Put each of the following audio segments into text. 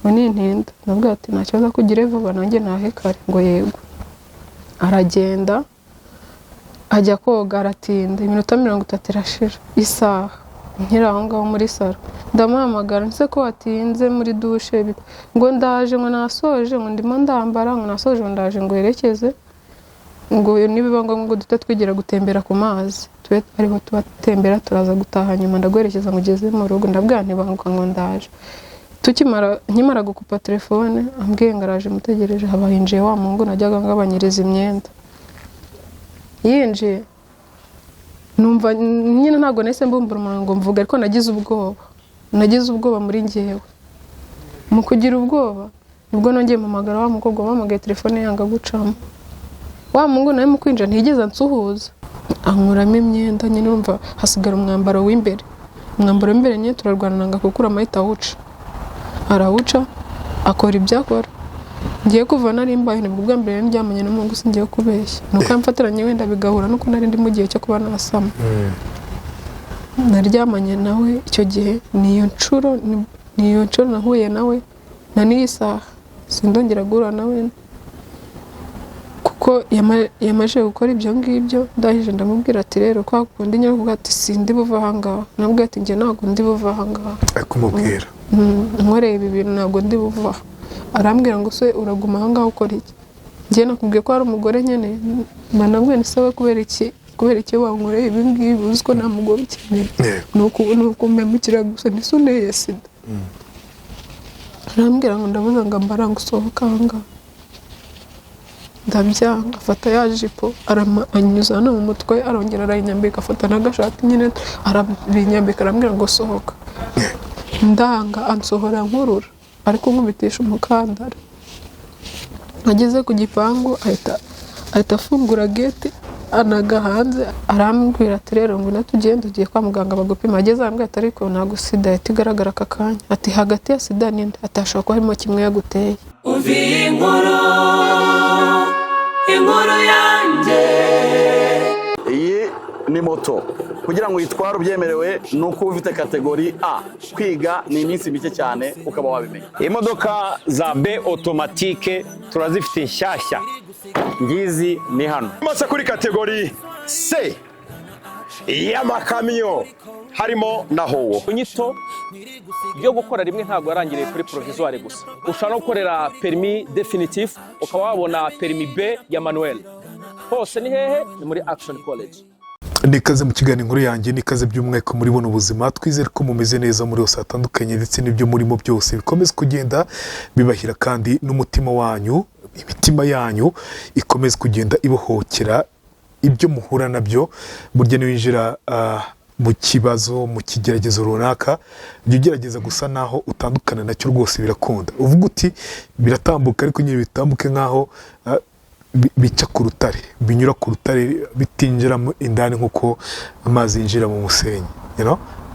nintinda nabwo ati nta kibazo kugire vuba nanjye nahe kare ngo yego aragenda ajya koga aratinda iminota 30 irashira isaha nkiraho ngaho muri saro ndamuhamagara nse ko watinze muri douche ngo ndaje ngo nasoje ngo ndimo ndambara ngo nasoje ngo ndaje ngo yerekeze ngo nibiba ngo dute twigira gutembera ku mazi twe ariho tubatembera turaza gutaha nyuma ndagwerekeza ngo ugeze mu rugo ndabwane banguka ngo ndaje nkimara gukupa telefone ambwiye ngaraje mutegereje habahinjiye wa mungu najyaga ngabanyiriza imyenda yinjiye numva nyine ntago nese mbumbura umuntu mvuga ariko nagize ubwoba muri ngewe mu kugira ubwoba nibwo nongeye mumagara wa mukobwa wamagaye telefone yanga gucamo wa mungu nawe mu kwinjira ntigeze nsuhuza ankuramo imyenda nyine urumva hasigara umwambaro w'imbere nyine turarwana nanga kukura amahita awuca arawuca akora ibyo akora ngiye kuva nari mbaye nibwo bwa mbere ndyamanye n'umuntu singiye kubeshya nuko yamfatiranye wenda bigahura nuko nari ndi mu gihe cyo kuba nasama naryamanye nawe icyo gihe niyo nshuro nahuye nawe na n'isaha sindongera guhura nawe kuko yamaje gukora ibyo ngibyo ndahije ndamubwira ati rero kwa kundi nyavuga ati sindi buva ahangaha nabwo ati nge ntago ndi buva ahangaha akumubwira nkoreye ibi bintu ntago ndi buva arambwira ngo se uraguma ahangaha ukora iki nge nakubwiye ko ari umugore nyene manabwe nisawe kubera iki wankoreye ibi ngibi uziko nta mugore ukeneye nuko mpemukira gusa nisuneye sida arambwira ngo ndavuga ngo mbara ngusohoka ahangaha ndabyanga afata ya jipo anyuza no mu mutwe arongera arayinyambika afata n'agashati nyine arabinyambika arambwira ngo sohoka ndanga ansohora nkurura ariko nkubitisha umukandara ageze ku gipangu ahita afungura gate anaga hanze arambwira ati rero ngo natugende ugiye kwa muganga bagupima ageze arambwira ati ariko ntago sida itigaragara akakanya ati hagati ya sida n'indi atashaka ko harimo kimwe yaguteye uvi inkuru yanjye. Iyi ni moto kugira ngo uyitware ubyemerewe nuko ufite kategori A kwiga ni iminsi mike cyane ukaba wabimenya. Imodoka za B automatique turazifite nshyashya ngizi ni hano maze kuri kategori C y'amakamyo harimo na howo unyito byo gukora rimwe ntago yarangiriye kuri provisoire gusa ushaka no gukorera permis définitif ukaba wabona permis B ya manuel hose ni hehe ni muri Action College. Nikaze mu kiganiro inkuru yanjye nikaze by'umweko muri buno buzima twizere ko mumeze neza muri hose hatandukanye ndetse n'ibyo murimo byose bikomeza kugenda bibahira kandi n'umutima wanyu imitima yanyu ikomeza kugenda ibohokera ibyo muhura nabyo burya niwinjira mu kibazo mu kigeragezo runaka ugerageza gusa naho utandukana nacyo rwose birakunda uvuga uti biratambuka ariko nyine bitambuke nkaho bica ku rutare binyura ku rutare bitinjira indani nkuko amazi yinjira mu musenyi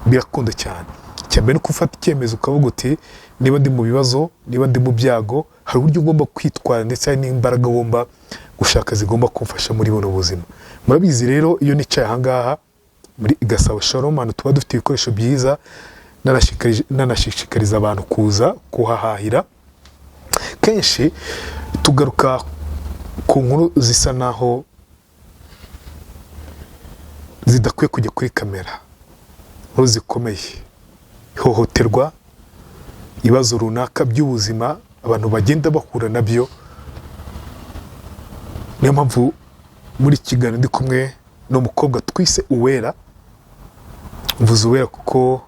birakunda cyane cyambere no gufata icyemezo ukavuga uti niba ndi mu bibazo niba ndi mu byago hari uburyo ugomba kwitwara ndetse hari n'imbaraga ugomba gushaka zigomba kumfasha muri buno buzima. Murabizi rero iyo nicaye ahangaha muri Gasabo Shalom tuba dufite ibikoresho byiza nanashishikariza abantu kuza kuhahahira kenshi tugaruka ku nkuru zisa naho zidakwiye kujya kuri kamera nkuru zikomeye ihohoterwa ibibazo runaka by'ubuzima abantu bagenda bahura nabyo. Niyo mpamvu muri kiganiro ndi kumwe n'umukobwa twise Uwera mvuze Uwera kuko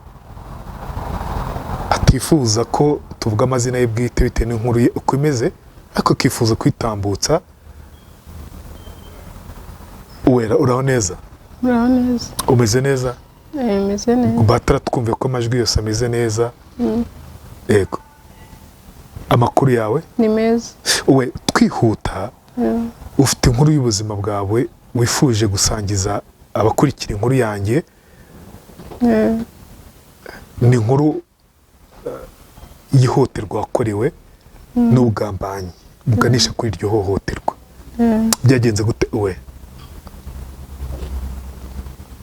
atifuza ko tuvuga amazina ye bwite bitewe n'inkuru ye uko imeze ariko akifuza kwitambutsa. Uwera uraho neza? Uraho neza. Umeze neza? Meze neza. Batara twumve ko amajwi yose ameze neza. Yego. Amakuru yawe? Ni meza. Uwe twihuta. Ufite inkuru y'ubuzima bwawe wifuje gusangiza abakurikira inkuru yanjye. Ni inkuru yihoterwa wakorewe n'ubugambanyi buganisha kuri iryo hohoterwa. Byagenze gute uwe?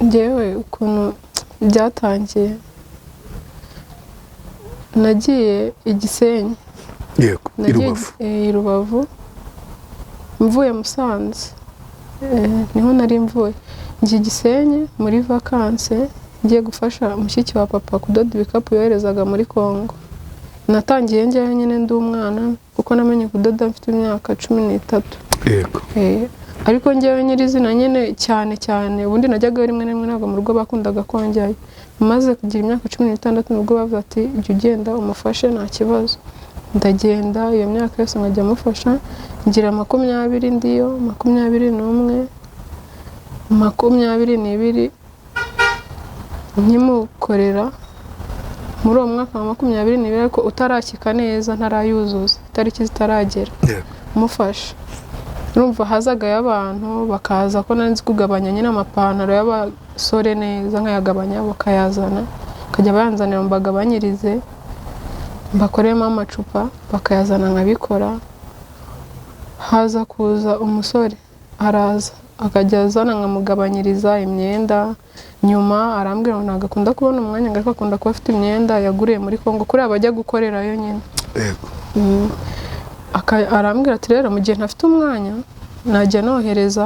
Njyewe ukuntu byatangiye nagiye Igisenyi. yego i Nagiye Rubavu. i Rubavu mvuye Musanze. Niho nari mvuye. Ngiye Gisenyi muri vacances ngiye gufasha mushiki wa papa kudoda ibikapu yoherezaga muri Kongo. Natangiye njye nyine ndi umwana kuko namenye kudoda mfite imyaka 13. yego Ariko njyewe nyirizina nyine cyane ubundi najyaga rimwe na rimwe ntabwo mu rugo bakundaga ko njyayo. Maze kugira imyaka 16 nubwo bavuga ati jya ugenda umufashe nta kibazo. Ndagenda iyo myaka yose nkajya mufasha ngira 20 ndiyo 21 22 nkimukorera muri uwo mwaka wa 22 ariko utarakika neza ntarayuzuza itariki zitaragera. yego Mufasha urumva hazagayo abantu bakaza ko nanzi kugabanya nyine amapantaro y'abasore neza nkayagabanya bakayazana kajya banzanira mbagabanyirize mbakoremo amacupa bakayazana nkabikora. Haza kuza umusore araza akajya azana nkamugabanyiriza imyenda. Nyuma arambwira ngo ntabwo akunda kubona umwanya ngo akunda kuba afite imyenda yaguriye muri Kongo kuri abajya gukorerayo nyine. yego Arambwira ati rero mu gihe ntafite umwanya najya nohereza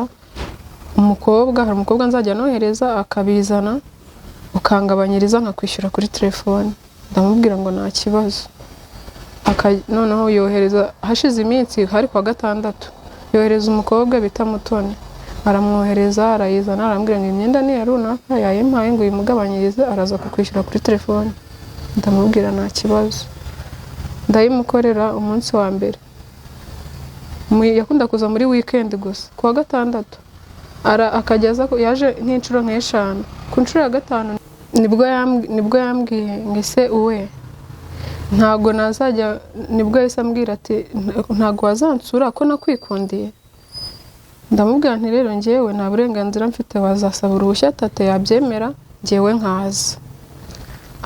umukobwa, hari umukobwa nzajya nohereza akabizana ukangabanyiriza nkakwishyura kuri telefone. Ndamubwira ngo nta kibazo. Noneho yohereza hashize iminsi hari kwa gatandatu yohereza umukobwa bita Mutoni aramwohereza arayizana arambwira ngo imyenda ni ya runaka yayimpaye ngo uyimugabanyirize araza kukwishyura kuri telefone. Ndamubwira nta kibazo. Ndayimukorera umunsi wa mbere. Yakunda kuza muri weekend gusa kuwa gatandatu akageza yaje nk'inshuro nk'eshanu. Ku nshuro ya gatanu nibwo yambwiye ngo ese uwe ntago nazajya, nibwo yahise ambwira ati ntago wazansura ko nakwikundiye. Ndamubwira nti rero njyewe nta burenganzira mfite wazasaba uruhushya tate yabyemera njyewe nkaza.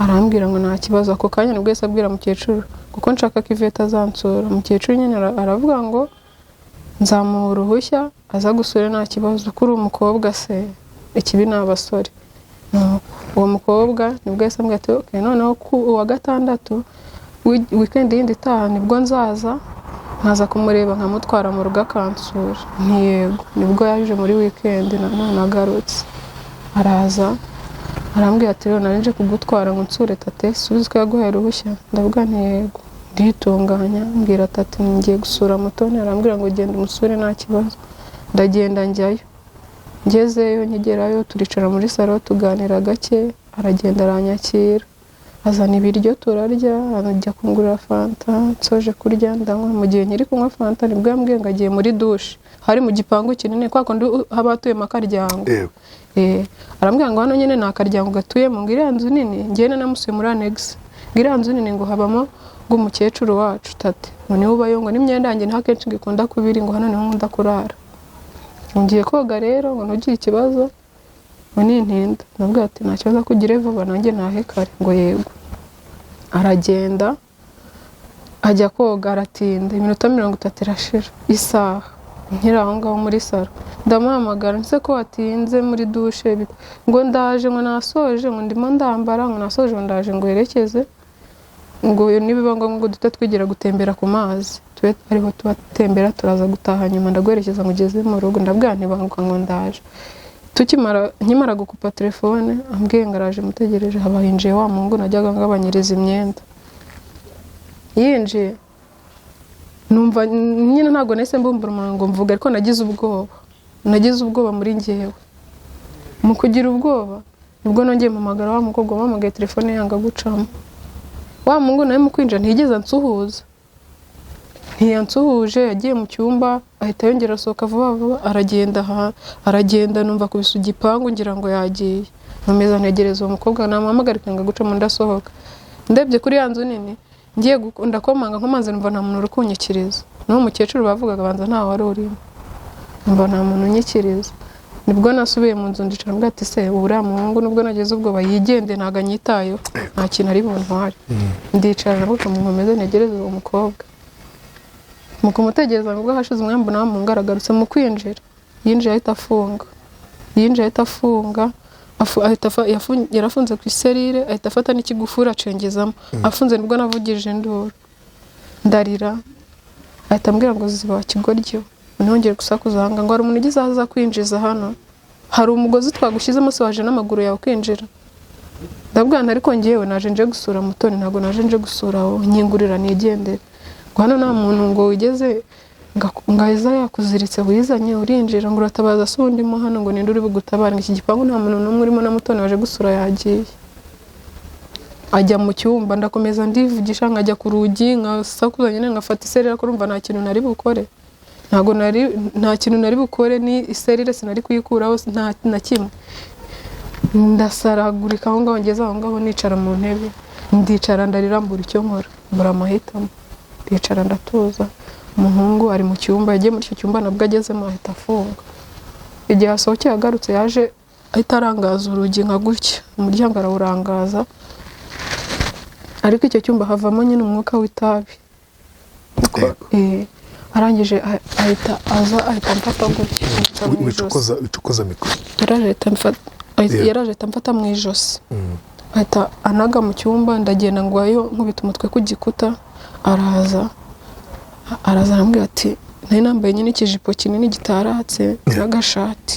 Arambwira ngo nta kibazo. Ako kanya nibwo yahise abwira mukecuru kuko nshaka ko Iveta azansura. Mukecuru nyine aravuga ngo nzamuha uruhushya aza gusura nta kibazo kuri umukobwa se ikibi ni abasore. Uwo mukobwa nibwo yahise ambwira ati okay noneho ku wa gatandatu weekend yindi itaha nibwo nzaza nkaza kumureba nkamutwara mu rugo akansura. Ntiyego. Nibwo yaje muri weekend nanone agarutse araza arambwira ati rero narinje kugutwara ngo nsure tate subize ko yaguhaye uruhushya. Ndavuga ntiyego nditunganya mbwira tate ngiye gusura Mutoni. Arambwira ngo genda umusure nta kibazo. Ndagenda njyayo. Ngezeyo nkigerayo turicara muri salo tuganira gake aragenda aranyakira azana ibiryo turarya anajya kungurira fanta. Nsoje kurya ndanywa. Mu gihe nkiri kunywa fanta nibwo yambwiye ngo agiye muri douche hari mu gipangu kinini kwa kundi haba hatuyemo akaryango. Arambwira ngo hano nyine ni akaryango gatuyemo ngo iriya nzu nini ngene namusuye muri annex ngo iriya nzu nini ngo habamo umukecuru wacu tate ngo niwe ubayo ngo n'imyenda yanjye nta kenshi ngikunda kubiri ngo hano niho nkunda kurara. Ngiye koga rero ngo ntugire ikibazo ngo nintinda. Ndabwira ati nta kibazo kugire vuba nanjye ntahe kare ngo yego. Aragenda ajya koga aratinda iminota 30 irashira isaha nkiri aho ngaho muri salo. Ndamuhamagara nse ko watinze muri douche ngo ndaje ngo nasoje ngo ndimo ndambara ngo nasoje ngo ndaje ngo yerekeze ngo nibiba ngo dute twigira gutembera ku mazi twe ariho tubatembera turaza gutaha nyuma ndaguherekeza ngo ugeze mu rugo. Ndabwira ntibanguka ngo ndaje. Nkimara gukupa telefone ambwiye ngo araje mutegereje habahinjiye wa mungu najyaga ngabanyiriza imyenda. Yinjiye numva nyine ntago nese mbumbura umuntu mvuga ariko nagize ubwoba muri njyewe. Mu kugira ubwoba nibwo nongeye mpamagara wa mukobwa wamagaye telefone yanga gucamo. Wa mungu nawe mu kwinjira ntigeze ansuhuza. Ntiyansuhuje yagiye mu cyumba ahita yongera asohoka vuba aragenda numva kubisa igipangu ngira ngo yagiye. Nkomeza ntegereza uwo mukobwa namuhamagarika ngo gucamo ndasohoka. Ndebye kuri ya nzu nini ngiye ndakomanga nkomanze numva nta muntu uri kunyikiriza. N'uwo mukecuru bavugaga banza nta wari urimo. Numva nta muntu unyikiriza. Nibwo nasubiye mu nzu ndicara mbwa ati se uriya muhungu nubwo nageze ubwoba yigende ntago anyitayeho nta kintu ari buntware. Ndicara nabuka mu nkomeze ntegereza uwo mukobwa. Mu kumutegereza ngo hashize umwanya mbona mu ngaragarutse mu kwinjira. Yinjiye ahita afunga yarafunze ku iserire ahita afata n'ikigufuri acengezamo afunze nibwo navugije induru ndarira ahita ambwira ngo ziba kigoryo nongeye gusakuza hanga ngo hari umuntu ugize aza kwinjiza hano hari umugozi twagushyizemo se waje n'amaguru yawe kwinjira ndabwana ariko ngewe naje nje gusura Mutoni ntago naje nje gusura aho nyingurira nigendere ngo hano nta muntu ngo wigeze ngaheza yakuziritse wizanye urinjira ngo uratabaza se undi mo hano ngo ninde uri bugutabara iki gipangu nta muntu n'umwe urimo na Mutoni waje gusura yagiye ajya mu cyumba ndakomeza ndivugisha ngajya ku rugi nkasakuza nyine ngafata iserire ko urumva nta kintu nari bukore nta kintu nari bukore ni iserire sinari kuyikuraho nta na kimwe ndasaragurika aho ngaho ngeze aho ngaho nicara mu ntebe ndicara ndarirambura icyo nkora mbura amahitamo ndicara ndatuza umuhungu ari mu cyumba yagiye muri icyo cyumba nabwo agezemo ahita afunga igihe asohokeye agarutse yaje ahita arangaza urugi nka gutya umuryango arawurangaza ariko icyo cyumba havamo nyine umwuka w'itabi arangije ahita mfata gutya wicukoza mikoro yaraje mfata mu ijosi ahita anaga mu cyumba ndagenda ngwayo nkubita umutwe ku gikuta araza arambwira ati nari nambaye nyine ikijipo kinini gitaratse n'agashati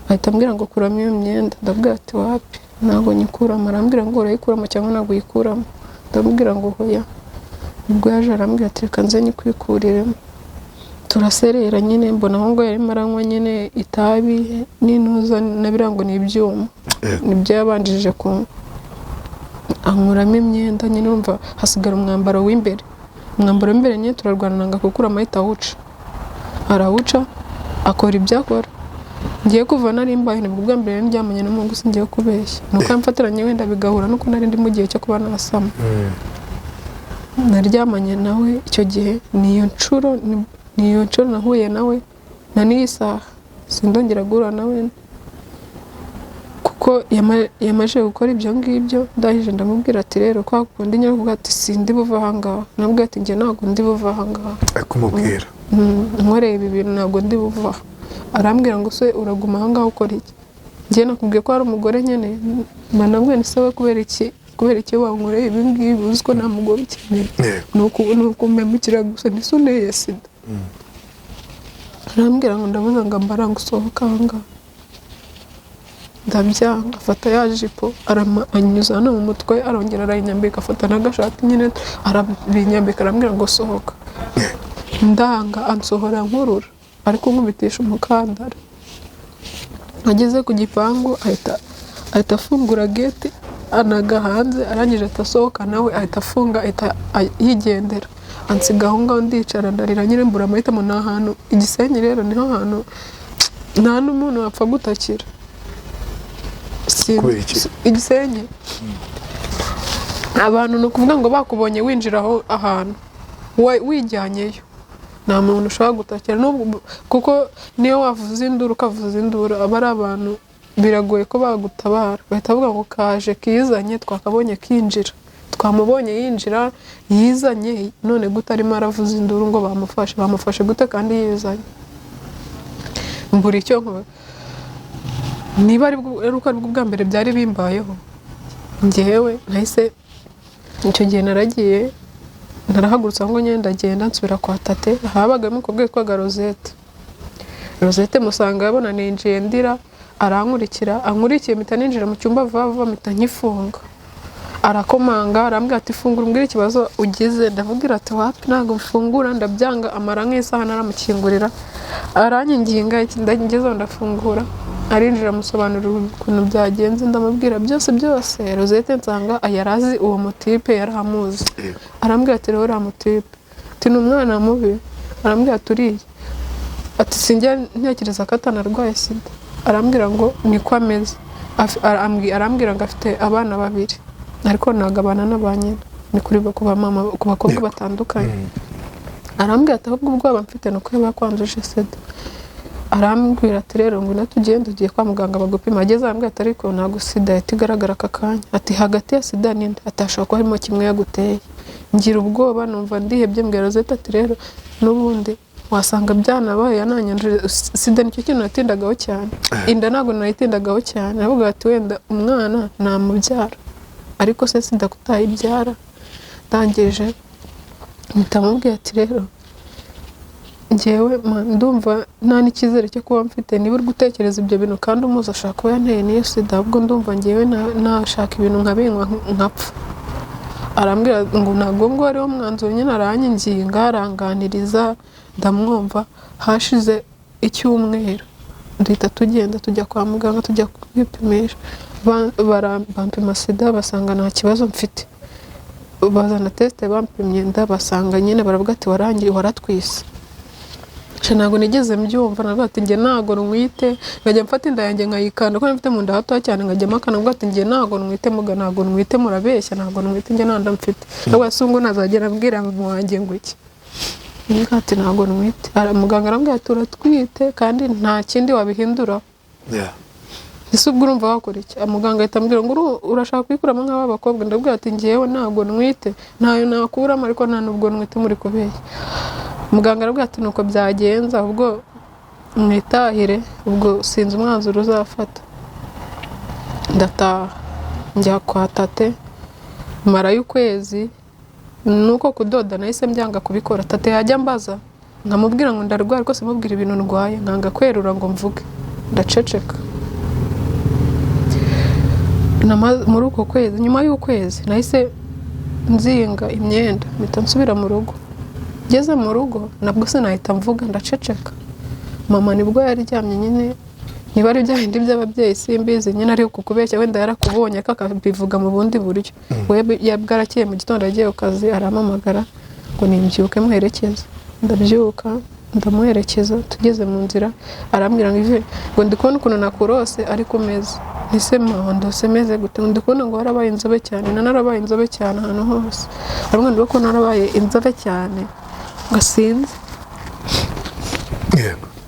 ahita ambwira ngo kuramo iyo myenda ndabwira ati wapi ntabwo nyikuramo arambwira ngo urayikuramo cyangwa ntabwo uyikuramo ndamubwira ngo hoya ubwo yaje arambwira ati reka nze nyikwikurire turaserera nyine mbona aho ngo yarimo aranywa nyine itabi n'intuza nabirango ni ibyuma nibyo yabanjije ku ankuramo imyenda nyine urumva hasigara umwambaro w'imbere nyine turarwananga gukura amahita arawuca akora ibyo akora ngiye kuva nari mbaye nibwo bwa mbere ndyamanye n'umuhungu singiye kubeshya nuko yamfatiranye wenda bigahura nuko nari ndi mu gihe cyo kuba nasama naryamanye nawe icyo gihe niyo nshuro nahuye nawe na n'iyi saha sindongera guhura nawe kuko yamaje gukora ibyo ngibyo ndahije ndamubwira ati rero kwa kundi nyine kuvuga ati sindi buva ahangaha nabwira ati njye ntabwo ndi buva ahangaha akumubwira nkoreye ibi bintu ntabwo ndi buva arambwira ngo se uraguma ahangaha ukora iki njye nakubwiye ko hari umugore nyine manabwiye ni sawe kubera iki wankoreye ibi ngibi uzi ko nta mugore ukeneye ni ukumemukira gusa ntisuneye sida arambwira ngo ndavuga ngo mbaranga usohoka ahangaha ndabyanga afata ya jipo anyuza no mu mutwe arongera arayinyambika afata n'agashati nyine arabinyambika arambwira ngo sohoka ndanga ansohora nkurura ariko nkubitisha umukandara ageze ku gipangu ahita afungura gate anaga hanze arangije atasohoka nawe ahita afunga ahita yigendera ansiga aho ngaho ndicara ndarira nyine mbura amahitamo ni ahantu Igisenyi rero niho hantu nta n'umuntu wapfa gutakira Igisenyi abantu ni ukuvuga ngo bakubonye winjira aho ahantu wijyanyeyo nta muntu ushobora gutakira kuko niyo wavuze induru ukavuza induru aba ari abantu biragoye ko bagutabara bahita bavuga ngo kaje kizanye twakabonye kinjira twamubonye yinjira yizanye none gute arimo aravuza induru ngo bamufashe gute kandi yizanye mbura icyo nkora niba ari bwa mbere byari bimbayeho njyewe nahise icyo gihe naragiye narahagurutse ngo ndagenda nsubira kwa tate habagamo umukobwa witwaga Rosette musanga yabona ninjiye ndira ankurikiye mpita ninjira mu cyumba vuba mpita nkifunga arakomanga arambwira ati fungura umbwire ikibazo ugize ndavugira ati wapi ntabwo mfungura ndabyanga amara nk'isaha naramukingurira aranyinginga ndagezeho ndafungura arinjira amusobanurira ukuntu byagenze ndamubwira byose Rosette nsanga yarazi uwo mutipe yarahamuzi arambwira ati rero mutipe ati ni umwana mubi arambwira turiye ati sinjya ntekereza ko atanarwaye sida arambwira ngo niko ameze arambwira ngo afite abana babiri ariko ntabwo abana n'abanyina ni kuri ku bakobwa batandukanye arambwira ati ahubwo ubwoba mfite ni uko yaba yakwanjije sida arambwira ati rero ngo natugende ugiye kwa muganga bagupima ageze arambwira ati ariko ntabwo sida yahita igaragara aka kanya ati hagati ya sida n'indi atashobora kuba harimo kimwe yaguteye ngira ubwoba numva ndihebye mbwira Rosette ati rero n'ubundi wasanga byanabaye yananyanduje sida. Nicyo kintu natindagaho cyane. Inda ntabwo nayitindagaho cyane, navuga ati wenda umwana namubyara, ariko se sida kutayibyara. Ndangije mutamubwiye ati rero njyewe ndumva nta n'icyizere cyo kuba mfite, niba uri gutekereza ibyo bintu kandi umuzi ashaka kuba yanteye n'iyo sida, ahubwo ndumva njyewe nashaka ibintu nkabinywa nkapfa. Arambwira ngo ntabwo ngo ariwo mwanzuro, nyine aranyinginga aranganiriza, ndamwumva. Hashize icyumweru duhita tugenda tujya kwa muganga tujya kwipimisha, bampima sida basanga nta kibazo mfite. Bazana teste bampimye inda basanga nyine baravuga ati warangiye waratwise. Ntabwo nigeze mbyumva, navuga ati njye ntabwo nwite, ngajya mfata inda yanjye nkayikanda ko mfite mu nda hato cyane, ngajya makana ngo ati njye ntabwo nwite, muga ntabwo nwite, murabeshya, ntabwo nwite, njye nanda mfite. Ntabwo asungu nazagera mbwira mu wanjye ngo iki. Niga ati ntabwo nwite. Muganga arambwira ati uratwite kandi nta kindi wabihindura. Ese ubwo urumva wakora iki? Muganga ahita ambwira ngo urashaka kwikuramo nk'aba bakobwa. Ndabwira ati njyewe ntabwo nwite, ntayo nakuramo, ariko nta nubwo nwite muri kubeshya. Muganga arabwira ati nuko byagenza, ubwo mwitahire, ubwo sinzi umwanzuro uzafata. Ndataha njya kwa tate, marayo ukwezi. Nuko kudoda nahise mbyanga kubikora. Tate yajya mbaza nkamubwira ngo ndarwaye, ariko simubwira ibintu ndwaye, nkanga kwerura ngo mvuge, ndaceceka. Muri uko kwezi, nyuma y'ukwezi nahise nzinga imyenda mpita nsubira mu rugo. Ngeze mu rugo nabwo sinahita mvuga, ndaceceka. Mama nibwo yaryamye nyine, niba ari bya bindi by'ababyeyi simbizi, nyine ari kukubeshya wenda yarakubonye akabivuga mu bundi buryo. We yabwarakiye mu gitondo agiye ku kazi, arampamagara ngo nimbyuke muherekeze. Ndabyuka ndamuherekeza, tugeze mu nzira arambwira ngo ndi kubona ukuntu nakurose ariko umeze. Ese mahondo semeze gute? Ndi kubona ngo warabaye inzobe cyane. Narabaye inzobe cyane ahantu hose. Arambwira ngo narabaye inzobe cyane gasinze.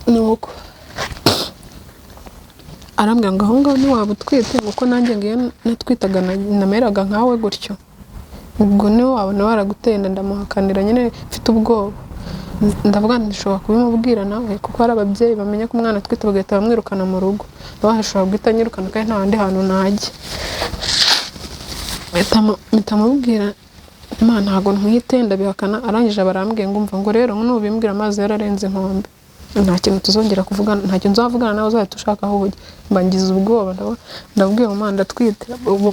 Nuko arambwira ngo aho ngaho niwaba utwite, kuko nanjye ngiye natwitaga nameraga nkawe gutyo. Ubwo niwabona waragutenda, ndamuhakanira nyine mfite ubwoba. Ndavuga ndishobora kubimubwira nawe, kuko hari ababyeyi bamenya ko umwana atwite bagahita bamwirukana mu rugo. Bashobora guhita nyirukana kandi nta handi hantu najya. Mitamubwira Imana ntabwo ntwite, ndabihakana. Arangije barambwiye ngo umva ngo rero nubimbwira amazi yararenze inkombe, nta kintu tuzongera kuvugana, nta kintu nzavugana nawe, uzahita ushaka aho ujya. Mbangiza ubwoba, ndabwiye Imana ndatwite.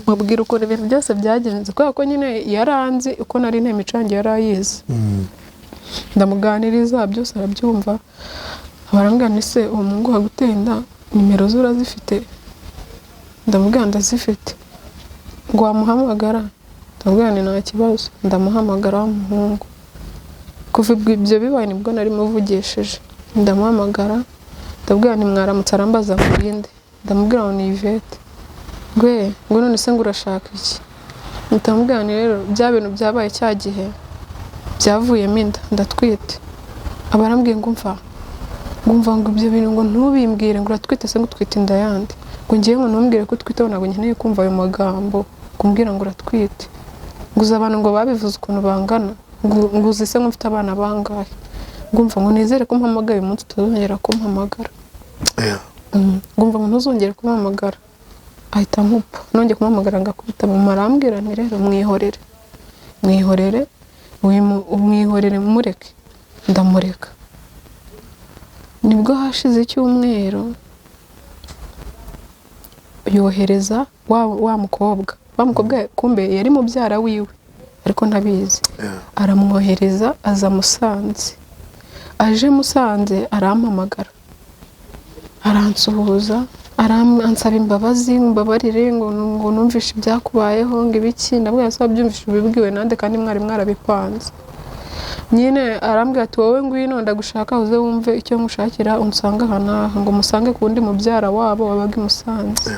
Mubwira ukuntu ibintu byose byagenze, kubera ko nyine yaranzi uko nari nteye imicange yarayizi. Ndamuganiriza byose arabyumva. Barambwira nise uwo mungu wagutenda nimero zo urazifite? Ndamubwira ndazifite. Ngo wamuhamagara? Ndamubwira nta kibazo. Ndamuhamagara umuhungu. Kuva ibyo bibaye nibwo nari muvugishije. Ndamuhamagara, ndabwira ni mwaramutse, arambaza ngo binde. Ndamubwira ngo ni Yvette. Ngo none se ngo urashaka iki? Ndamubwira ni rero bya bintu byabaye cya gihe byavuyemo inda, ndatwite. Abarambwiye ngo ngumva ngo ibyo bintu ngo ntubimbwire, ngo uratwite se ngo utwite inda yandi. Ngo ngiye ngo ntumbwire ko utwite, ntabwo nkeneye kumva ayo magambo kumbwira ngo uratwite. Nguza abantu ngo babivuze ukuntu bangana, ngo uzi se ngo mfite abana bangahe. Ngumva ngo nizere ko mpamagaye umunsi utazongera kumpamagara. Ngumva ngo ntuzongere kumpamagara. Ahita nkupa, nongeye kumpamagara ngakubita. Mama arambwira nti rero mwihorere mureke. Ndamureka. Nibwo hashize icyumweru yohereza wa mukobwa. Wa mukobwa kumbe yari mubyara wiwe, ariko ntabizi. Aramwohereza aza Musanze. Aje Musanze arampamagara, aransuhuza, ansaba imbabazi, mbabarire ngo numvishe ibyakubayeho ngo ibiki. Ndabwira se wabyumvishe ubibwiwe nande kandi mwari mwarabipanze. Nyine arambwira ati wowe ngwino ndagushaka uze wumve icyo ngushakira, unsanga hanaha ngo musange kundi mubyara wabo wabaga Musanze.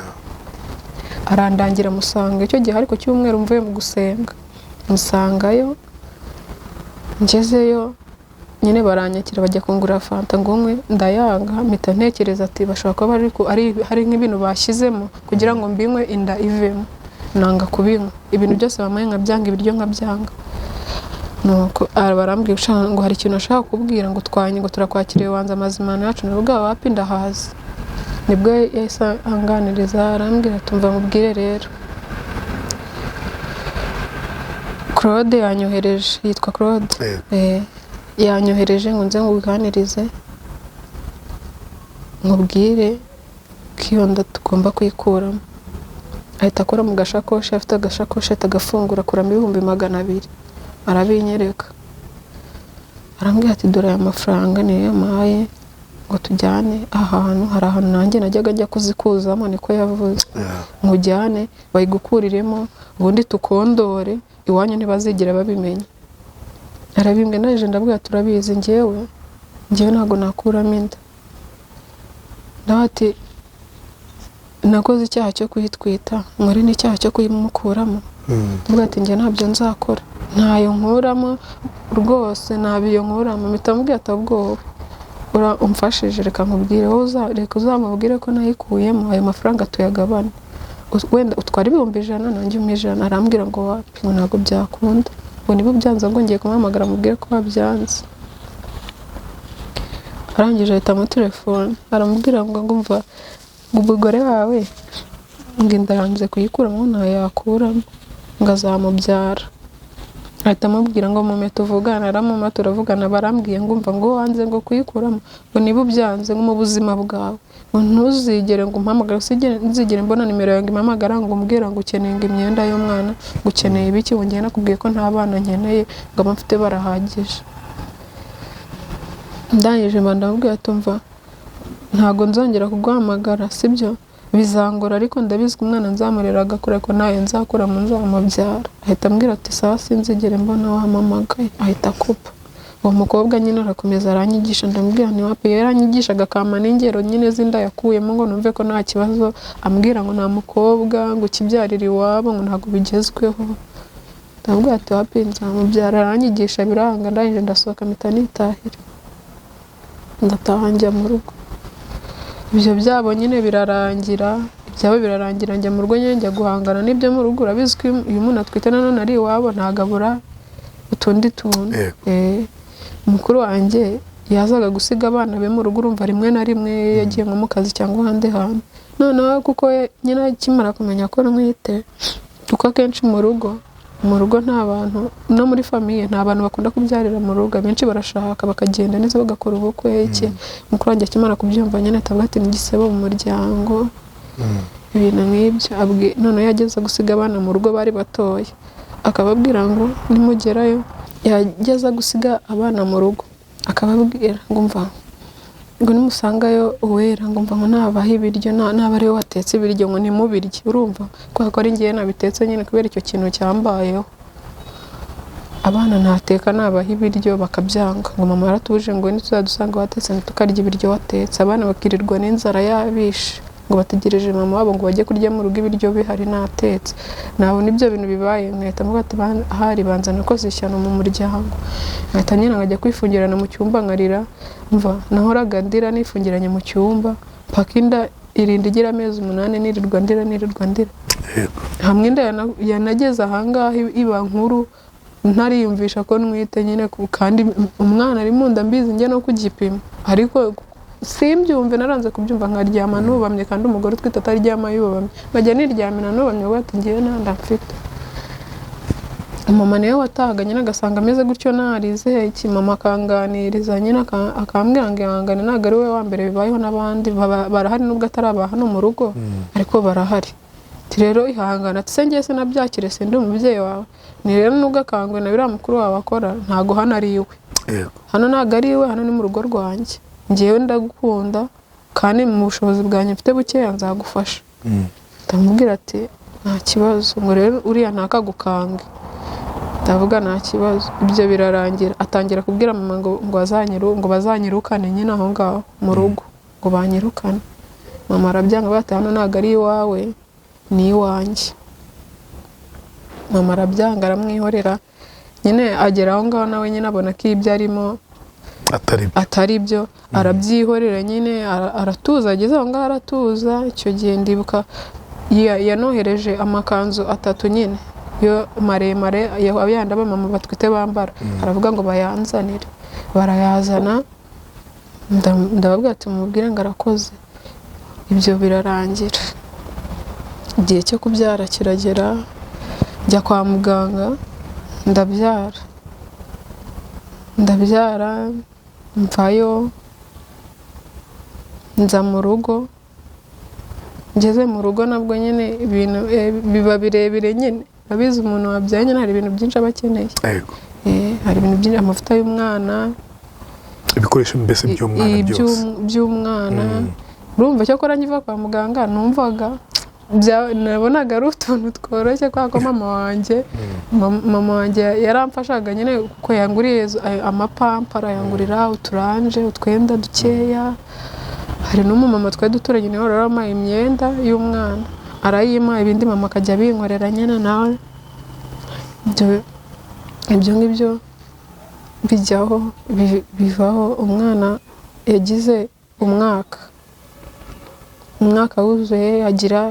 Arandangira musanga icyo gihe ariko cyumweru mvuye mu gusenga. Musangayo, ngezeyo nyine baranyakira bajya kungura fanta ngo nkwe, ndayanga. Mpita ntekereza ati bashobora kuba hari nk'ibintu bashyizemo kugira ngo mbinywe inda ivemo. Nanga kubinywa ibintu byose bamaye nkabyanga, ibiryo nkabyanga. nuko barambwiye ngo hari ikintu ashaka kubwira ngo twanye ngo turakwakiriye wanze amazimano yacu nabwo wapi ndahazi nibwo yahise anganiriza arambwira tumva mubwire rero Claude yanyohereje yitwa Claude yanyohereje ngo nze nguganirize nkubwire kiyonda tugomba kuyikuramo ahita akora mu gashakoshi afite agashakoshi atagafungura kuramo 200 arabinyereka arambwira ati dore aya mafaranga niyo yamaye ngo tujyane ahantu hari ahantu nanjye najyaga njya kuzikuzamo niko yavuze mujyane bayigukuriremo ubundi tukondore iwanyu ntibazigera babimenya arabimbwe naje ndabwira turabizi njyewe ntago nakuramo inda ndabati nakoze icyaha cyo kuyitwita muri n'icyaha cyo kuyimukuramo ndabwira ati njye ntabyo nzakora ntayo nkuramo rwose nabiyo nkuramo mitamubwira atabwoba umfashije reka nkubwire reka uzamubwire ko nayikuyemo ayo mafaranga tuyagabane wenda utwara 100 nanjye 100 arambwira ngo wapi ngo ntago byakunda ngo niba byanze ngo ngiye kumamagara mubwire ko wabyanze arangije ahita mu telefone aramubwira ngo ngumva umugore wawe ngo indaranze kuyikuramo ntayakuramo ngo azamubyara ahita amubwira ngo mume tuvugana aramuma turavugana barambwiye ngumva ngo wanze ngo kuyikuramo ngo niba ubyanze ngo mu buzima bwawe ngo ntuzigere ngo umpamagara nzigere mbona nimero yanjye impamagara ngo umbwira ngo ukeneye imyenda y'umwana gukeneye ibiki ngo ngiye nakubwiye ko nta bana nkeneye ngo amafite barahagije ndangije ndamubwira tumva ntago nzongera kuguhamagara sibyo bizangora ariko ndabizwe umwana nzamurera agakura ko nayo nzakura mu nzamubyara ahita ambwira ati sawa sinzigere mbona wamamagaye ahita kupa uwo mukobwa nyine arakomeza aranyigisha ndamubwira ni wapi yaranyigishaga akama n'ingero nyine zinda yakuyemo ngo numve ko nta kibazo ambwira ngo nta mukobwa ngo kibyarira iwabo ngo ntago bigezweho ndamubwira ati wapi nzamubyara aranyigisha biranga ndangije ndasohoka mpita nitahira ndataha njya mu rugo ibyo byabo nyine birarangira njya mu rugo njya guhangana n'ibyo mu rugo urabizwi uyu muntu atwite nanone ari iwabo ntagabura utundi tuntu umukuru wanjye yazaga gusiga abana be mu rugo urumva rimwe na rimwe yagiye nko mu kazi cyangwa ahandi hantu noneho kuko nyine akimara kumenya ko mwite kuko akenshi mu rugo nta bantu no muri famiye nta bantu bakunda kubyarira mu rugo benshi barashaka bakagenda neza bagakora ubukwe iki mukuru wanjye akimara kubyumva nyine atavuga ati n'igisebo mu muryango ibintu nk'ibyo none yageze gusiga abana mu rugo bari batoya akababwira ngo nimugerayo yageza gusiga abana mu rugo akababwira ngo mva ngo nimusangayo uwera ngo mva ngo nabaha ibiryo naba ariwe watetse ibiryo ngo nimubirye urumva kubera ko ari ngiye nabitetse nyine kubera icyo kintu cyambayeho abana ntateka nabaha ibiryo bakabyanga ngo mama yaratuje ngo ntituzadusanga watetse tukarya ibiryo watetse abana bakirirwa n'inzara yabishe ngo bategereje mama wabo ngo bajye kurya mu rugo ibiryo bihari natetse nabona ibyo bintu bibaye nkahita mvuga ati ahari banza nakoze ishyano mu muryango nkahita nyine nkajya kwifungirana mu cyumba nkarira mva nahoraga ndira nifungiranye mu cyumba paka inda irinda igira amezi 8 nirirwa ndira hamwe inda yanageze ahangaha iba nkuru ntariyumvisha ko nwite nyine kandi umwana ari mu nda mbizi njye no kugipima ariko simbyumve naranze kubyumva nkaryama nubamye kandi umugore utwite ataryama yubamye bajya niryamina nubamye ngo ngiye nanda mfite mama niwe watahaga nyine agasanga ameze gutyo narize iki mama akanganiriza nyine akambwira ngo ihangane ntabwo ari we wa mbere bibayeho n'abandi barahari nubwo atari aba hano mu rugo ariko barahari rero ihangana ati se ngiye se nabyakire se ndi umubyeyi wawe ni rero nubwo akangwe na biriya mukuru wawe akora ntago hano ari iwe hano ntabwo ari iwe hano ni mu rugo rwanjye ngewe ndagukunda kandi mu bushobozi bwanjye mfite bukeya nzagufasha ndamubwira ati nta kibazo ngo rero uriya ntakagukange ndavuga nta kibazo ibyo birarangira atangira kubwira mama ngo bazanyirukane nyine aho ngaho mu rugo ngo banyirukane mama arabyanga bati hano ntabwo ari iwawe ni iwanjye mama arabyanga aramwihorera nyine agera aho ngaho nawe nyine abona ko ibyo arimo atari byo arabyihorera nyine aratuza ageze aho ngaho aratuza icyo gihe ndibuka yanohereje amakanzu 3 nyine yo maremare abandi abamama batwite bambara aravuga ngo bayanzanire barayazana ndababwira ati mubwire ngo arakoze ibyo birarangira igihe cyo kubyara kiragera njya kwa muganga ndabyara mvayo nza mu rugo ngeze mu rugo nabwo nyine ibintu biba birebire nyine abizi umuntu wabyaye nyine hari ibintu byinshi aba akeneye hari ibintu byinshi amavuta y'umwana ibikoresho mbese by'umwana urumva cyo kora nkiva kwa muganga numvaga nabonaga ari utuntu tworoshye kubera ko mama wanjye yaramfashaga nyine kuko yanguriye amapampara yangurira uturanje utwenda dukeya hari n'umumama twari duturanye niwe wari wamaye imyenda y'umwana arayima ibindi mama akajya abinkorera nyine nawe ibyo ngibyo bijyaho bivaho umwana yagize umwaka wuzuye agira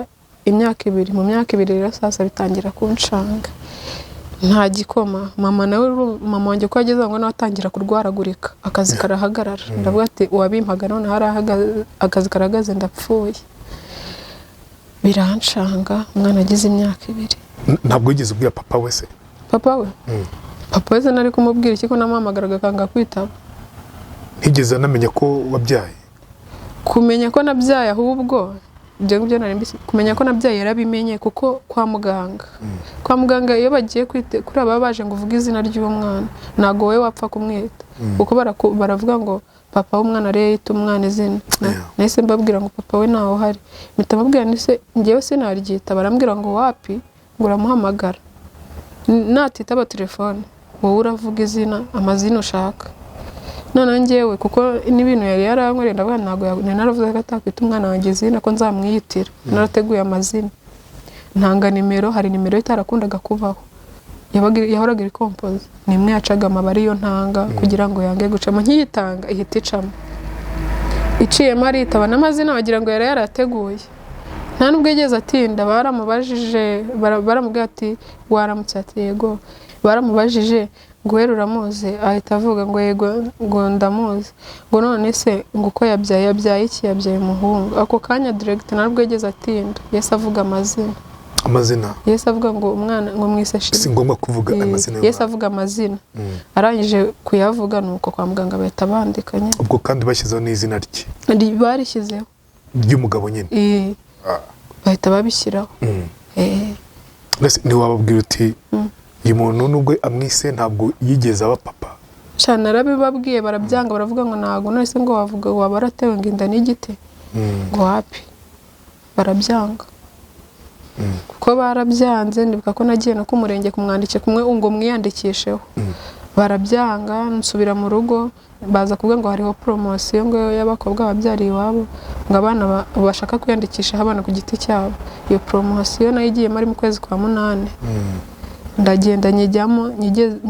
imyaka 2 mu myaka 2 rero sasa bitangira kunshanga nta gikoma mama wanjye ko yageze ngo nawe atangira kurwaragurika akazi karahagarara ndavuga ati wabimpaga none hari akazi karagaze ndapfuye biranshanga umwana agize imyaka 2 ntabwo yigeze ubwira papa we se papa we se nari kumubwira iki ko namuhamagaraga akanga kwitaba ntigeze anamenya ko wabyaye kumenya ko nabyaye ahubwo ibyo nari mbisi kumenya ko nabyaye yarabimenye kuko kwa muganga iyo bagiye kuri aba baje ngo uvuge izina ry'umwana ntago we wapfa kumwita kuko baravuga ngo papa w'umwana rero yita umwana izina nahise mbabwira ngo papa we ntaho hari mpita mbabwira nise ngewe sinaryita barambwira ngo wapi ngo uramuhamagara natitaba telefone wowe uravuga izina amazina ushaka none ngewe kuko n'ibintu yari yarankoreye ndavuga ntago naravuze ko atakwita umwana wanjye izina ko nzamwiyitira narateguye amazina ntanga nimero hari nimero itarakundaga kubaho yahoraga iri kompoze nimwe yacaga amabari yo ntanga kugira ngo yange gucamo nkiyitanga ihita icamo iciyemo aritaba n'amazina wagira ngo yari yarateguye nta nubwo yigeze atinda baramubajije baramubwira ati waramutse ati yego baramubajije ngo wera uramuzi ahita avuga ngo yego ngo ndamuzi ngo none se ngo uko yabyaye iki yabyaye umuhungu ako kanya direct ntabwo yigeze atinda yese avuga amazina yese avuga ngo umwana ngo mwise shiri si ngombwa kuvuga amazina yese avuga amazina arangije kuyavuga nuko kwa muganga bahita bandikanye ubwo kandi bashyizeho n'izina rye barishyizeho ry'umugabo nyine bahita babishyiraho ni wababwira uti uyu muntu nubwo amwise ntabwo yigeze aba papa cyane arabibabwiye barabyanga baravuga ngo ntago none se ngo wavuga waba waratewe ngo inda n'igiti ngo wapi barabyanga kuko barabyanze ndibuka ko nagiye no kumurenge kumwandike kumwe ngo mwiyandikisheho barabyanga nsubira mu rugo baza kuvuga ngo hariho promotion ngo y'abakobwa babyariye iwabo ngo abana bashaka kwiyandikisha abana ku giti cyabo iyo promotion nayo igiye muri mu kwezi kwa 8 ndagenda nyijyamo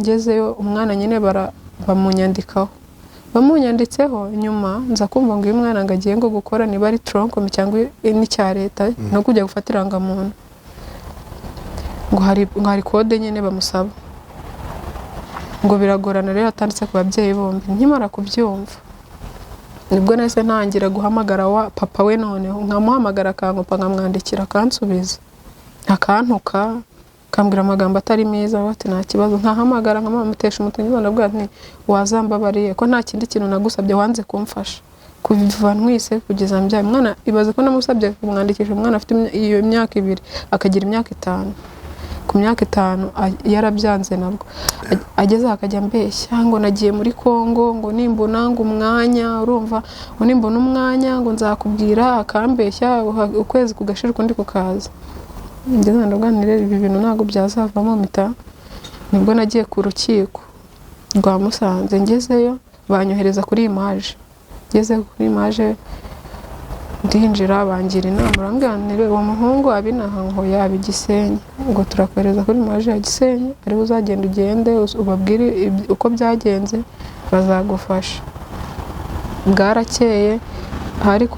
ngezeyo umwana nyine bamunyandikaho bamunyanditseho nyuma nza kumva ngo uyu mwana ngagiye ngo gukora niba ari tronkom cyangwa n'icya leta no kujya gufatira muntu ngo hari kode nyine bamusaba ngo biragorana rero atanditse ku babyeyi bombi nkimara kubyumva nibwo nahise ntangira guhamagara wa papa we noneho nkamuhamagara akankupa nkamwandikira akansubiza akantuka kambwira amagambo atari meza bati nta kibazo nkahamagara nkamamutesha umutwe none bwa nti wazambabariye ko nta kindi kintu nagusabye wanze kumfasha kuva ntwise kugeza mbyaye mwana ibaze ko namusabye kumwandikisha umwana afite iyo myaka 2 akagira imyaka 5 ku myaka 5 yarabyanze nabwo ageze akajya mbeshya ngo nagiye muri Kongo ngo nimbona ngo umwanya urumva ngo nimbona umwanya ngo nzakubwira akambeshya ukwezi kugashirwa ndi kukaza ngeze ndaganira ibi bintu ntago byazavamo mita nibwo nagiye ku rukiko rwa Musanze ngezeyo banyohereza kuri image ngeze kuri image ndinjira bangira inama ranganire uwo muhungu abinaha ngo yabi Gisenyi ngo turakwereza kuri image ya Gisenyi ari uzagenda ugende ubabwire uko byagenze bazagufasha bwarakeye hari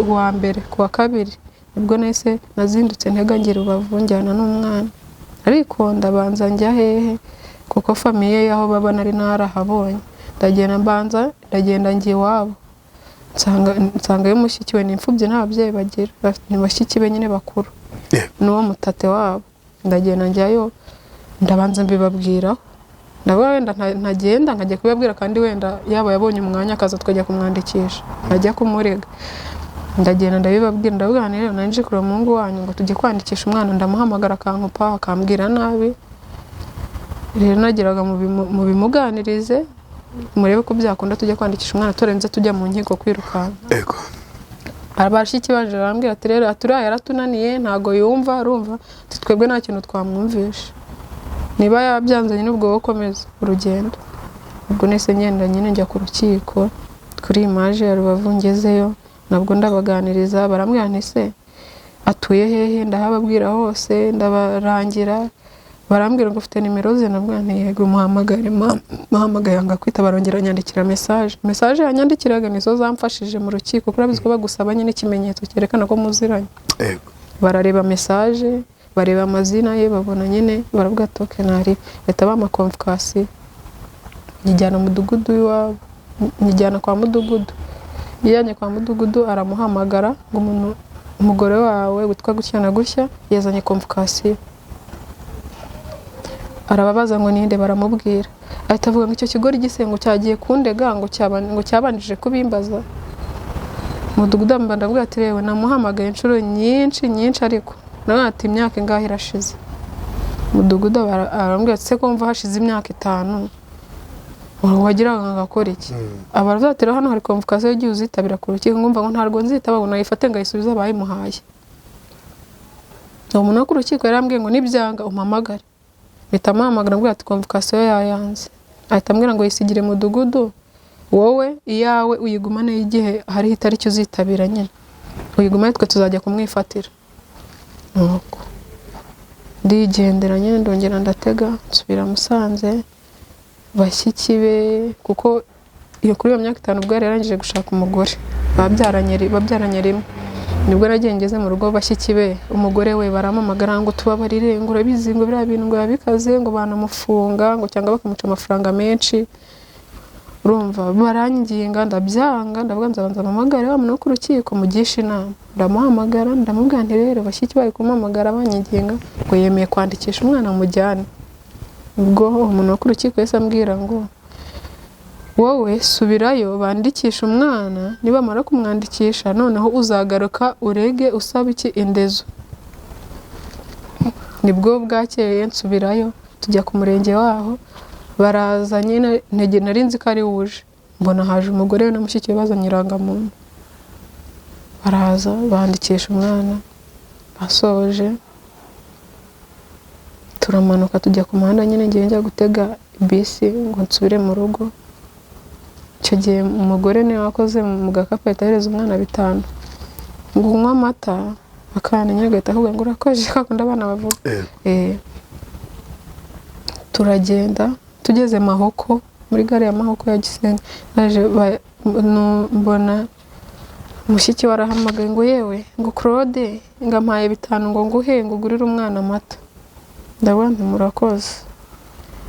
wa mbere kuwa kabiri ubwo nese nazindutse ntega ngira ubavunjyana n'umwana ariko ndabanza njya hehe kuko famiye yaho baba nari narahabonye, ndagenda njye iwabo nsanga y'umushiki we ni imfubyi nta babyeyi bagira, ni bashiki be nyine bakuru n'uwo mutate wabo. Ndagenda njyayo ndabanza mbibabwiraho, ndavuga wenda ntagenda nkajya kubibabwira kandi wenda yaba yabonye umwanya akaza tukajya kumwandikisha nkajya kumurega. Ndagenda ndabibabwira, ndavuga rero nanje kure Mungu wanyu ngo tujye kwandikisha umwana, ndamuhamagara akankupa akambwira nabi. Rero nagiraga mu bimuganirize murebe ko byakunda tujye kwandikisha umwana turenze tujya mu nkiko kwirukanka. Ego. Abashiki baje barambwira ati rero aturiya yaratunaniye ntago yumva, urumva twebwe nta kintu twamwumvisha, niba yabyanzanye n'ubwo wokomeza urugendo. Ubwo nese ngenda nyine njya ku rukiko kuri Image ya Rubavu, ngezeyo nabwo ndabaganiriza, barambwira nti se atuye hehe, ndahababwira hose ndabarangira. Barambwira ngo ufite nimero ze, nabwo nti yego muhamagare. Muhamagaye anga kwita, barongera nyandikira message yanyandikiraga nizo zamfashije mu rukiko, kuri abizi ko bagusaba nyine ikimenyetso cyerekana ko muziranye. Ego. Barareba message, bareba amazina ye, babona nyine baravuga toke nari leta bama convocation. Njyana mudugudu iwabo, njyana kwa mudugudu. Yijyanye kwa mudugudu aramuhamagara ngo umuntu umugore wawe witwa gutya na gutya yazanye convocation. Arababaza ngo ninde, baramubwira. Ahita avuga ngo icyo kigori gisengo cyagiye kundega ngo cyabanjije kubimbaza. Mudugudu ndavuga ati rewe namuhamagaye inshuro nyinshi ariko nawe ati imyaka ingahe irashize. Mudugudu arambwira ati se ko mva hashize imyaka 5 wagiraga ngakora iki? Abarazatira hano hari convocation yagiye uzitabira ku rukiko, ngumva ngo ntarwo nzitaba ngo nayifate ngayisubiza bayimuhaye. Umuntu wo ku rukiko yarambwiye ngo nibyanga umpamagare. Mpita muhamagara ngo ati convocation yayanze. Ahita ambwira ngo yisigire mudugudu, wowe iyawe uyigumane igihe hari itariki uzitabira nyine, uyigumane twe tuzajya kumwifatira. Nuko ndigendera nyine ndongera ndatega nsubira Musanze. Bashiki be kuko iyo kuri iyo myaka 5 ubwo yarangije gushaka umugore, babyaranye rimwe. Nibwo nagengeze mu rugo bashiki be, umugore we baramamagara ngo tubabarire ngo urabizi ngo biriya bintu ngo yabikaze ngo banamufunga ngo cyangwa bakamuca amafaranga menshi. Urumva baranginga ndabyanga, ndavuga nzabanza mpamagare wa muntu wo ku rukiko mugisha inama. Ndamuhamagara ndamubwira nti rero bashiki bari kumamagara banyiginga ngo yemeye kwandikisha umwana mujyane. Ubwo umuntu wo ku rukiko yese ambwira ngo wowe subirayo bandikisha umwana, niba mara kumwandikisha noneho uzagaruka urege usaba iki indezo. Nibwo bwakeye nsubirayo tujya ku murenge waho, baraza nyine ntege narinzi ko ari wuje, mbona haje umugore we na mushiki we bazanye irangamuntu. Baraza bandikisha umwana, basoje turamanuka tujya ku muhanda nyine ngiye njya gutega bisi ngo nsubire mu rugo. Icyo gihe umugore niwe wakoze mu gakapu ahitahereza umwana 5 ngo unywa amata, akana nyine gahita ahubwo ngo urakoje kakunda abana bavuga. Turagenda tugeze Mahoko, muri gare ya Mahoko ya Gisenyi, naje mbona mushiki warahamagaye ngo yewe ngo Claude ngampaye 5 ngo nguhe ngo ugurire umwana amata. Ndabona murakoze.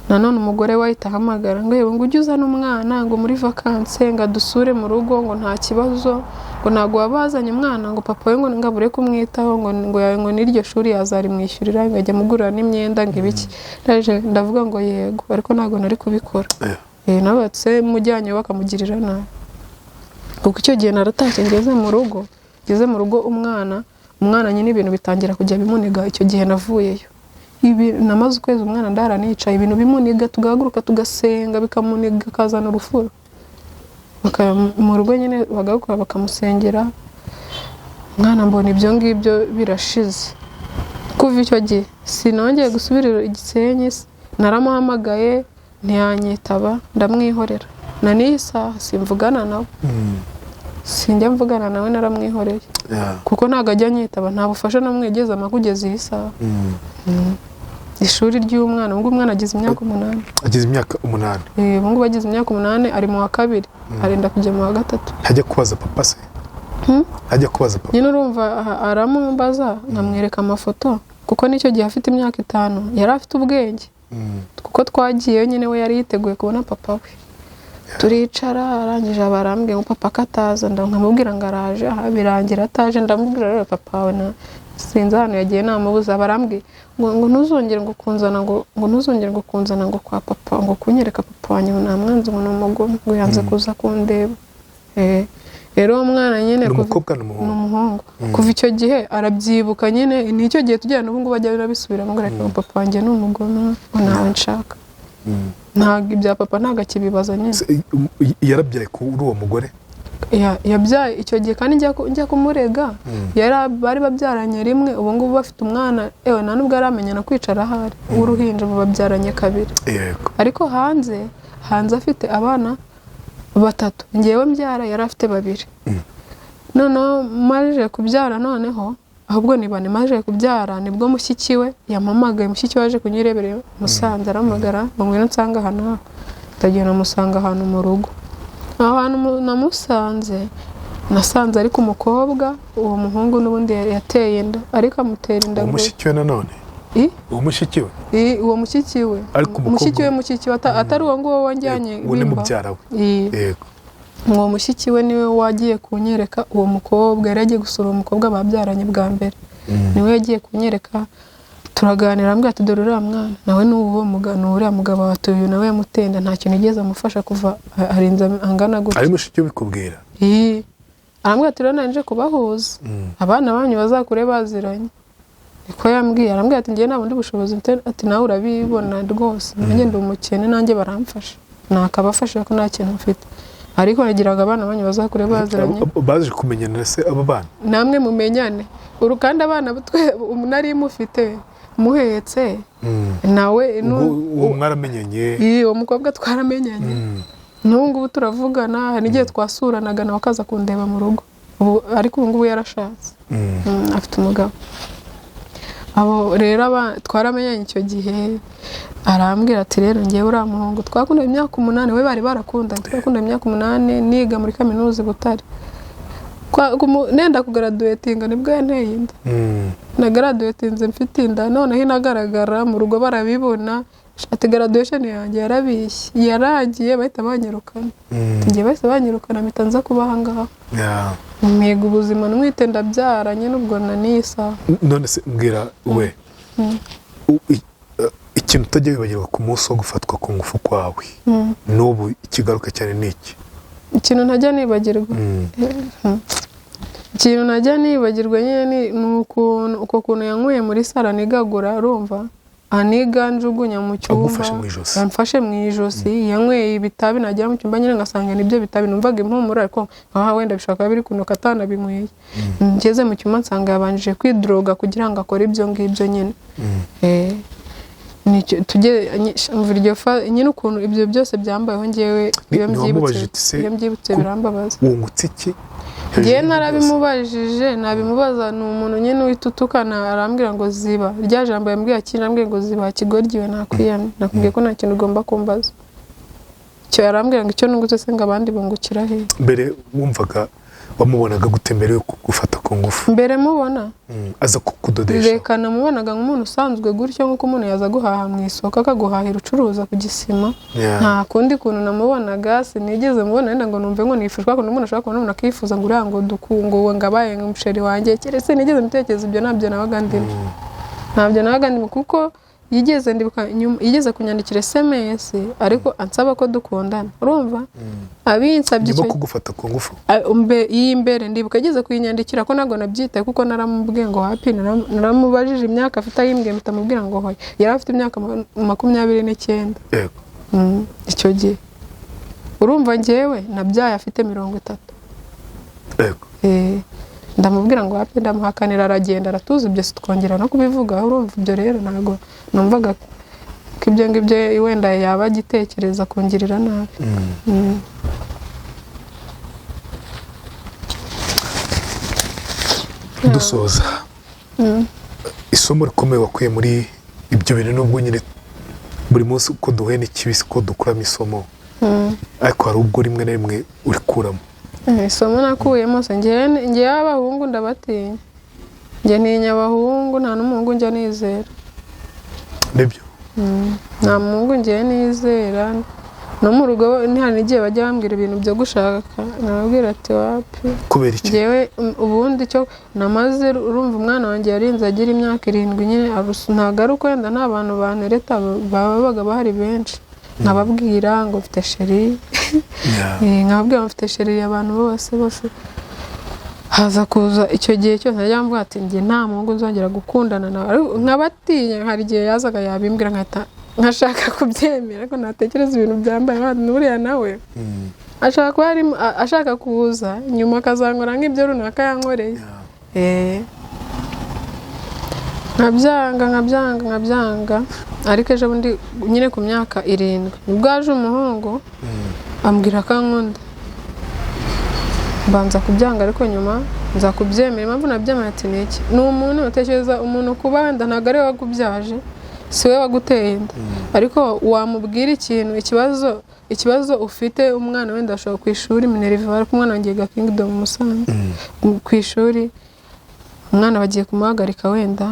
Nanone umugore wahita ahamagara ngo yewe ngo ujye uzana umwana ngo muri vacances ngo dusure mu rugo ngo nta kibazo ngo ntago wabazanye umwana ngo papa we ngo ngabure kumwitaho ngo niryo shuri yazari mwishyurira ngo ajya mugurira n'imyenda ngo ibiki. Ndavuga ngo yego ariko ntago nari kubikora. Nabatse mujyanye bakamugirira nabi. Kuko icyo gihe naratashye ngeze mu rugo umwana nyine ibintu bitangira kujya bimuniga. Icyo gihe navuyeyo ibi namaze ukwezi umwana ndara nicaye, ibintu bimuniga tugahaguruka tugasenga bikamuniga kazana urufuro. Mu rugo nyine bagakora bakamusengera. Mwana mbona ibyo ngibyo birashize. Kuva icyo gihe sinongeye gusubirira Igisenyi, naramuhamagaye ntiyanyitaba ndamwihorera. Na n'iyi saha simvugana nawe. Sinjya mvugana nawe naramwihoreye. Kuko ntago ajya nyitaba, nta bufasha namwegeza amakugeza iyi saha. Ishuri ry'umwana, ngo umwana agize imyaka 8. Agize imyaka 8. Ngo bagize imyaka 8 ari mu wa 2, arenda kujya mu wa 3. Hajya kubaza papa se? Hajya kubaza papa. Nyine urumva aramumbaza nkamwereka amafoto kuko n'icyo gihe afite imyaka 5 yari afite ubwenge kuko twagiye nyine we yari yiteguye kubona papa we turicara arangije abarambwiye ngo papa kataza nkamubwira ngo araje birangira ataje ndamubwira rero papa we na sinzi hano yagiye namubuza abarambwiye ngo ntuzongere ngo kunzana ngo ntuzongere ngo kunzana ngo kwa papa ngo kunyereka papa wanjye nta mwanzi ngo n'umugome ngo yanze kuza kundeba rero umwana nyine n'umuhungu kuva icyo gihe arabyibuka nyine nicyo gihe tujyana n'ubu ngubu bajya babisubiramo ngo reka papa wanjye n'umugome ngo nawe nshaka ntabwo ibya papa ntabwo akibibaza nyine yarabyaye kuri uwo mugore yabyaye icyo gihe kandi njya kumurega bari babyaranye rimwe ubu ngubu bafite umwana nta nubwo aramenya no kwicara ahari w'uruhinja babyaranye 2 ariko hanze afite abana 3 ngewe mbyara yari afite 2 noneho maje kubyara noneho ahubwo ni bane maje kubyara nibwo mushyikiwe yamamagaye mushyikiwe aje kunyireberera Musanze aramagara ngo ngwino nsanga hano tagenda musanga ahantu mu rugo ahantu namusanze nasanze ariko umukobwa uwo muhungu n'ubundi yateye inda ariko amutera inda umushikiwe nanone uwo mushikiwe uwo mushikiwe mushikiwe atari uwo nguwo wanjyanye uwo ni mubyara we yego uwo mushikiwe niwe wagiye kunyereka uwo mukobwa yari agiye gusura umukobwa babyaranye bwa mbere niwe yagiye kunyereka turaganira ambwira ati dore uriya mwana nawe n'uwo mugano uriya mugabo watuye nawe yamutenda nta kintu igeze amufasha kuva arinze angana gutya ari mushiki bikubwira arambwira ati rero nanje kubahuza abana banyu bazakure baziranye niko yambwiye arambwira ati ngiye nabundi bushobozi ati nawe urabibona rwose nanjye ndi umukene nanjye baramfasha nakabafasha ko nta kintu mfite ariko nagiraga abana banyu bazakure baziranye baje kumenyana se abo bana namwe mumenyane urukanda abana nari mufite muhetse nawe uwo mwaramenyanye uwo mukobwa twaramenyanye n'ubu turavugana hari igihe twasuranaga nawe akaza kundeba mu rugo ariko ubu ngubu yarashatse afite umugabo abo rero twaramenyanye icyo gihe arambwira ati rero ngewe uriya muhungu twakunda imyaka 8 we bari barakundanye twakunda imyaka 8 niga muri kaminuza i Butare nenda kugraduatinga nibwo yanteye inda nagraduatinze mfite inda noneho inagaragara mu rugo barabibona ati graduation yanjye yarabishye yaragiye bahita banyirukana ngiye bahise banyirukana mpita nza kubaha ngaho mpega ubuzima nwite ndabyaranye n'ubwo nanisa none se mbwira we ikintu utajya wibagirwa ku munsi wo gufatwa ku ngufu kwawe n'ubu ikigaruka cyane n'iki ikintu ntajya nibagirwa ikintu najya nibagirwa nyine ni uko kuntu yankuye muri sara nigagura urumva aniga njugunya mu cyumba yamfashe mu ijosi yanyweye ibitabi najya mu cyumba nyine ngasanga nibyo bitabi numvaga impumuro ariko nkaho wenda bishaka biri kunuka atanabinyweye ngeze mu cyumba nsanga yabanjije kwidroga kugira ngo akore ibyo ngibyo nyine nyine ukuntu ibyo byose byambayeho ngewe iyo mbyibutse birambabaza wungutse iki ngewe narabimubajije nabimubaza ni umuntu nyine witutukana arambwira ngo ziba rya jambo yambwiye akirambwiye ngo ziba kigoryiwe nakwiyamye nakubwiye ko nta kintu ugomba kumbaza icyo yarambwira ngo icyo nungutse se ngo abandi bungukira he mbere wumvaga wamubonaga gute mbere yo gufata ku ngufu mbere mubona aza kukudodesha reka namubonaga nk'umuntu usanzwe gutyo nk'uko umuntu yaza guhaha mu isoko akaguhahira ucuruza ku gisima nta kundi kuntu namubonaga sinigeze mubona wenda ngo numve ngo nifishwa ko umuntu ashobora kubona umuntu akifuza ngo uriya ngo dukunguwe ngo abaye nk'umusheri wanjye keretse nigeze mutekereza ibyo nabyo nabaga ndimo kuko yigeze kunyandikira SMS ariko ansaba ko dukundana urumva abinsabye cyo kugufata ku ngufu imbere ndibuka yigeze kuyinyandikira ko nago nabyitaye kuko naramubwiye ngo happy naramubajije imyaka afite ayimbwiye mutamubwira ngo hoye yari afite imyaka 29 yego icyo gihe urumva ngewe nabyaye afite 30 yego ndamubwira ngo happy ndamuhakanira aragenda aratuza ibyo twongera no kubivuga urumva ibyo rero nago numvaga ko ibyo ngibyo wenda yaba agitekereza kongirira nabi dusoza isomo rikomeye wakuye muri ibyo bintu nubwo nyine buri munsi uko duhuye n'ikibisi ko dukuramo isomo ariko hari ubwo rimwe na rimwe urikuramo isomo nakuyemo se ngewe abahungu ndabatinya njye ntinya abahungu nta n'umuhungu njya nizera nibyo nta muhungu ngiye nizera no mu rugo ntihari n'igihe bajya bambwira ibintu byo gushaka nababwira ati wapi kubera iki njyewe ubundi cyo namaze urumva umwana wanjye yarinze agira imyaka 7 nyine ntabwo ari uko wenda nta bantu bantereta babaga bahari benshi nkababwira ngo mfite sheri nkababwira ngo mfite sheri abantu bose haza kuza icyo gihe cyose najya mvuga ati njye nta muhungu nzongera gukundana nawe nkabatinya hari igihe yazaga yabimbwira nkashaka kubyemera ko natekereza ibintu byambaye n'uriya nawe ashaka kuba ashaka kuza nyuma akazankora nk'ibyo runaka yankoreye nkabyanga ariko ejo bundi nyine ku myaka 7 nibwo aje umuhungu ambwira ko ankunda mbanza kubyanga ariko nyuma nza kubyemera impamvu nabyemera ati niki ni umuntu utekereza umuntu kuba wenda ntabwo ari we wagubyaje si we waguteye inda ariko wamubwira ikibazo ufite umwana wenda ashobora ku ishuri Minerva ariko umwana wanjye yiga Kingdom Musanze ku ishuri umwana bagiye kumuhagarika wenda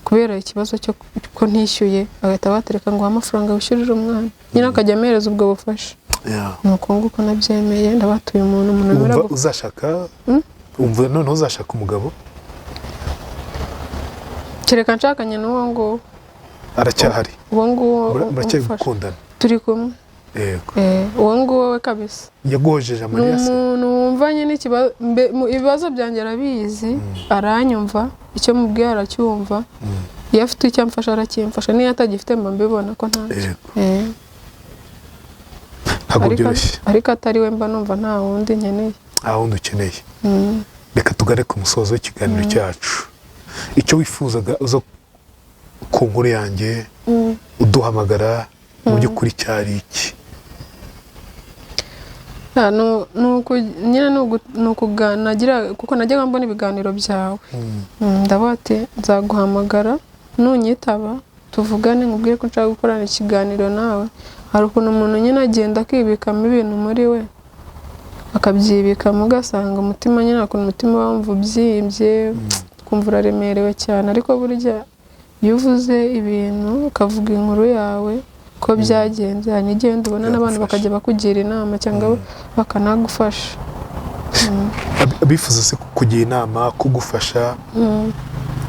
kubera ikibazo cyo ko ntishyuye agahita batereka ngo amafaranga wishyurira umwana nyine akajya amereza ubwo bufasha nuko nguko nabyemeye ndabatuye umuntu uzashaka umva noneho uzashaka umugabo kereka nshakanye n'uwo ngo aracyahari uwo nguwo muracyagukundana turi kumwe yego uwo nguwo we kabisa yagojeje amarira se umuntu wumvanye n'ikibazo ibibazo byanjye arabizi aranyumva icyo mubwiye aracyumva iyo afite icyo amfasha arakimfasha niyo atagifite mba mbibona ko ntacyo ntabwo byoroshye ariko atari we mba numva nta wundi nkeneye nta wundi ukeneye reka tugare ku musozo w'ikiganiro cyacu icyo wifuzaga uza ku nkuru yanjye uduhamagara mu by'ukuri cyari iki nyine ni ukuganira kuko najyaga mbona ibiganiro byawe ndavuga ati nzaguhamagara nunyitaba tuvugane nkubwire ko nshaka gukorana ikiganiro nawe hari ukuntu umuntu nyine agenda akibikamo ibintu muri we akabyibikamo ugasanga umutima nyine ukuntu umutima wumva ubyimbye kumva uraremerewe cyane ariko burya iyo uvuze ibintu ukavuga inkuru yawe ko byagenze hari n'igihe ubona n'abantu bakajya bakugira inama cyangwa bakanagufasha abifuza se kugira inama kugufasha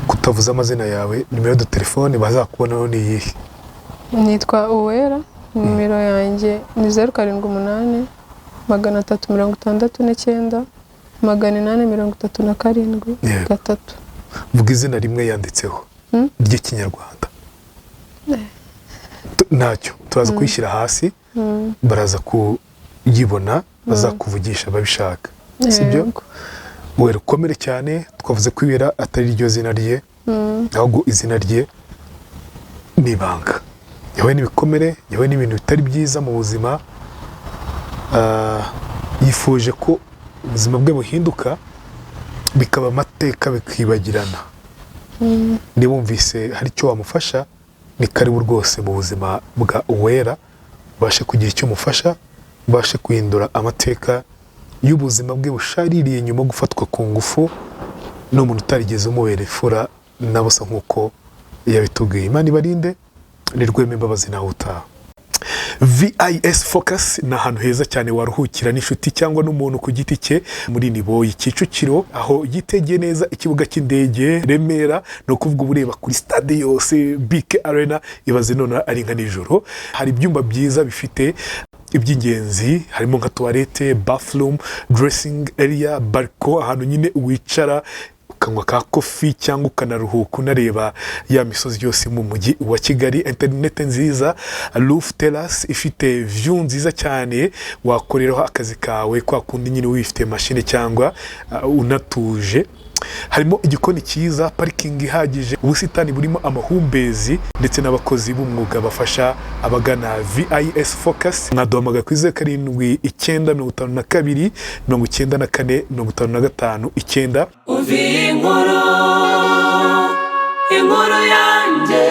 kutavuza amazina yawe nimero ya telefone bazakubonaho ni iyihe nitwa Uwera nimero yanjye ni 078 369 837 vuga izina rimwe yanditseho ry'ikinyarwanda ntacyo turaza kuyishyira hasi baraza kuyibona bazakuvugisha babishaka sibyo Uwera ukomere cyane twavuze ko Uwera atari ryo zina rye ahubwo izina rye ni ibanga yahuye n'ibikomere yahuye n'ibintu bitari byiza mu buzima yifuje ko ubuzima bwe buhinduka bikaba amateka bikibagirana niba wumvise hari icyo wamufasha ni karibu rwose mu buzima bwa Uwera ubashe kugira icyo umufasha ubashe guhindura amateka y'ubuzima bwe bushaririye nyuma yo gufatwa ku ngufu n'umuntu utarigeze umubera ifura na busa nk'uko yabitubwiye. Imana ibarinde ni Rwema Imbabazi nawe utaha. VIS Focus ni ahantu heza cyane waruhukira n'inshuti cyangwa n'umuntu ku giti cye muri Niboyi Kicukiro, aho yitegeye neza ikibuga cy'indege Remera, no kuvuga ubureba kuri stade yose BK Arena, ibaze none ari nka nijoro. Hari ibyumba byiza bifite iby'ingenzi, harimo nka toilette, bathroom, dressing area, balcon, ahantu nyine wicara ukanywa ka kofi cyangwa ukanaruhuka unareba ya misozi yose mu mujyi wa Kigali. Internet nziza, roof terrace ifite view nziza cyane wakoreraho akazi kawe kwa kundi nyine wifite machine cyangwa unatuje. Harimo igikoni cyiza, parking ihagije, ubusitani burimo amahumbezi ndetse n'abakozi b'umwuga bafasha abagana VIS Focus. Mwaduhamagara kuri 0952 94 55 9. Uvi inkuru yanjye